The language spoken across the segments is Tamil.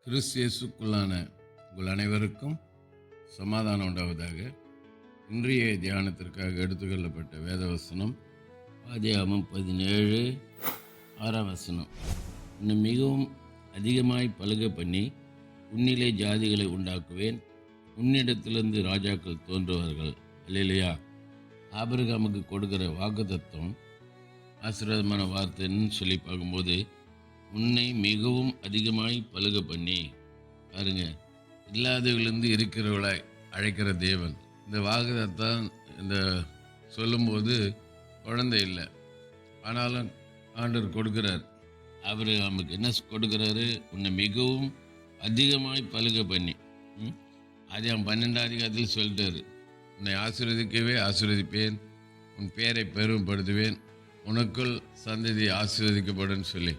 கிறிஸ்து இயேசுக்குள்ளான உங்கள் அனைவருக்கும் சமாதானம் உண்டாவதாக. இன்றைய தியானத்திற்காக எடுத்துக்கொள்ளப்பட்ட வேதவசனம் ஆதியாகமம் 17:6. உன்னை மிகவும் அதிகமாய் பலுக பண்ணி உன்னிலே ஜாதிகளை உண்டாக்குவேன், உன்னிடத்திலிருந்து ராஜாக்கள் தோன்றுவார்கள். அல்லேலூயா. ஆபிரகாமுக்கு கொடுக்கிற வாக்குத்தத்தம் ஆசீர்வாதமான வார்த்தைன்னு சொல்லி பார்க்கும்போது, உன்னை மிகவும் அதிகமாய் பலுக பண்ணி, பாருங்க, இல்லாதவர்களிருந்து இருக்கிறவளை அழைக்கிற தேவன். இந்த வாக்குத்தத்தம் இந்த சொல்லும்போது குழந்தை இல்லை, ஆனாலும் ஆண்டவர் கொடுக்கிறார். அவர் நமக்கு என்ன கொடுக்குறாரு? உன்னை மிகவும் அதிகமாய் பலுக பண்ணி. அது அவன் 12ஆம் அதிகாரத்தில் சொல்லிட்டாரு, உன்னை ஆசீர்வதிக்கவே ஆசீர்வதிப்பேன், உன் பேரை பெருமைப்படுத்துவேன், உனக்குள் சந்ததி ஆசீர்வதிக்கப்படும் சொல்லி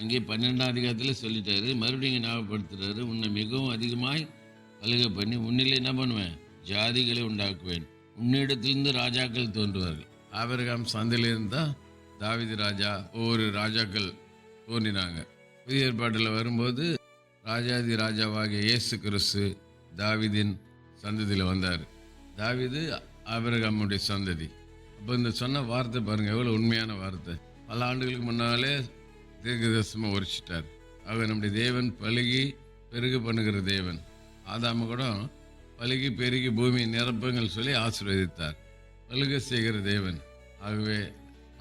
அங்கே 12ஆம் அதிகாரத்தில் சொல்லிட்டாரு. மறுபடியும் ஞாபகப்படுத்துறாரு, உன்னை மிகவும் அதிகமாய் பலுக பண்ணி உன்னிலே என்ன பண்ணுவேன்? ஜாதிகளை உண்டாக்குவேன், உன்னிடத்திலிருந்து ராஜாக்கள் தோன்றுவார்கள். ஆபிரகாம் சந்தையிலிருந்து தான் தாவீது ராஜா, ஒவ்வொரு ராஜாக்கள் தோன்றினாங்க. புதிய ஏற்பாட்டில் வரும்போது ராஜாதி ராஜாவாகிய இயேசு கிறிஸ்து தாவீதின் சந்ததியில் வந்தார். தாவீது ஆபிரகாமுடைய சந்ததி. அப்போ இந்த சொன்ன வார்த்தை பாருங்கள், எவ்வளோ உண்மையான வார்த்தை. பல ஆண்டுகளுக்கு முன்னாலே தீர்க்கதரிசனமாக உரைச்சிட்டார். ஆக நம்முடைய தேவன் பலுகி பெருகு பண்ணுகிற தேவன். ஆதாம கூட பலுகி பெருகி பூமியை நிரப்புங்கள் சொல்லி ஆசீர்வதித்தார். பலுக செய்கிற தேவன். ஆகவே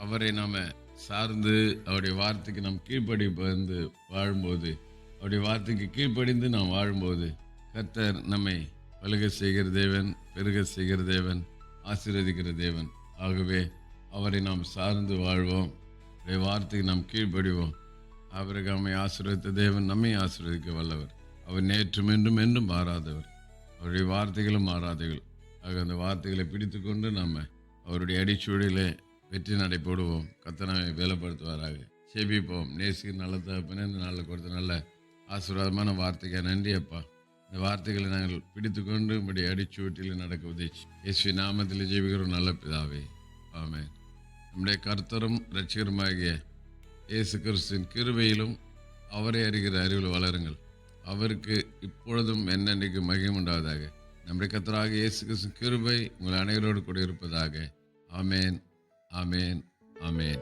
அவரை நாம் சார்ந்து அவருடைய வார்த்தைக்கு நாம் கீழ்ப்படிந்து வாழும்போது, அவருடைய வார்த்தைக்கு கீழ்ப்படிந்து நாம் வாழும்போது, கர்த்தர் நம்மை பலுக செய்கிற தேவன், பெருக செய்கிற தேவன், ஆசீர்வதிக்கிற தேவன். ஆகவே அவரை நாம் சார்ந்து வாழ்வோம், அவருடைய வார்த்தைக்கு நாம் கீழ்ப்படிவோம். ஆபிரகாமை ஆசீர்வதித்த தேவன் நம்மை ஆசீர்வதிக்க வல்லவர். அவர் நேற்றும் என்றும் என்றும் மாறாதவர். அவருடைய வார்த்தைகளும் மாறாதவர்கள். ஆக அந்த வார்த்தைகளை பிடித்து கொண்டு நம்ம அவருடைய அடிச்சூழலே வெற்றி நடை போடுவோம். கர்த்தர் நம்மை வேலைப்படுத்துவாராக. செபிப்போம். நேசிக்கிற நல்ல தகப்பனே, இந்த நாளில் கொடுத்த நல்ல ஆசீர்வாதமான வார்த்தைக்கு நன்றி அப்பா. இந்த வார்த்தைகளை நாங்கள் பிடித்து கொண்டு நம்முடைய அடிச்சுவட்டில் நடக்க உதவிச்சு இயேசு நாமத்தில் ஜெபிக்கிறோம் நல்ல பிதாவே, ஆமென். நம்முடைய கர்த்தரும் இரட்சகருமாகிய இயேசு கிறிஸ்துவின் கிருபையிலும் அவரை அறிகிற அறிவில் வளருங்கள். அவருக்கு இப்பொழுதும் என்னென்னைக்கு மகிமை உண்டாவதாக. நம்முடைய கர்த்தராக இயேசு கிறிஸ்துவின் கிருபை உங்கள் அனைவரோடு கூட இருப்பதாக. ஆமேன், ஆமேன், ஆமேன்.